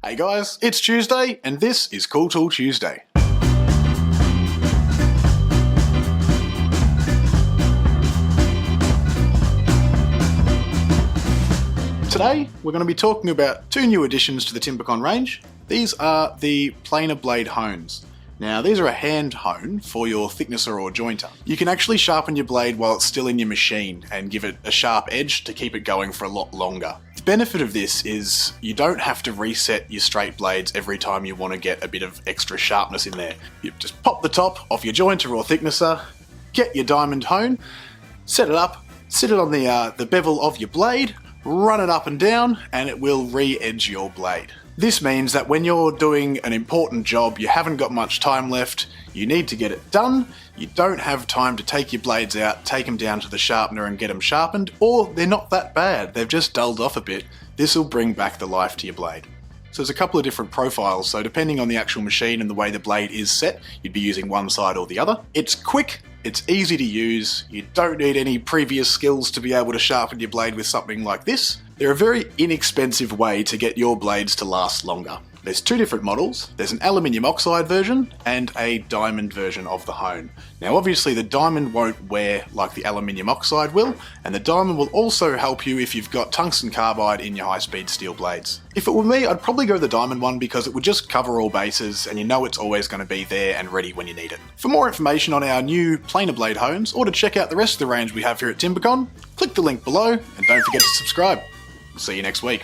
Hey guys, it's Tuesday and this is Cool Tool Tuesday. Today we're going to be talking about two new additions to the Timbecon range. These are the Planer Blade Hones. Now these are a hand hone for your thicknesser or jointer. You can actually sharpen your blade while it's still in your machine and give it a sharp edge to keep it going for a lot longer. The benefit of this is you don't have to reset your straight blades every time you want to get a bit of extra sharpness in there. You just pop the top off your jointer or thicknesser, get your diamond hone, set it up, sit it on the bevel of your blade, run it up and down, and it will re-edge your blade. This means that when you're doing an important job, you haven't got much time left, you need to get it done, you don't have time to take your blades out, take them down to the sharpener and get them sharpened, or they're not that bad, they've just dulled off a bit. This will bring back the life to your blade. So there's a couple of different profiles, so depending on the actual machine and the way the blade is set, you'd be using one side or the other. It's quick, it's easy to use, you don't need any previous skills to be able to sharpen your blade with something like this. They're a very inexpensive way to get your blades to last longer. There's two different models. There's an aluminium oxide version and a diamond version of the hone. Now obviously the diamond won't wear like the aluminium oxide will, and the diamond will also help you if you've got tungsten carbide in your high-speed steel blades. If it were me, I'd probably go the diamond one because it would just cover all bases and you know it's always going to be there and ready when you need it. For more information on our new planer blade hones, or to check out the rest of the range we have here at Timbecon, click the link below and don't forget to subscribe. See you next week.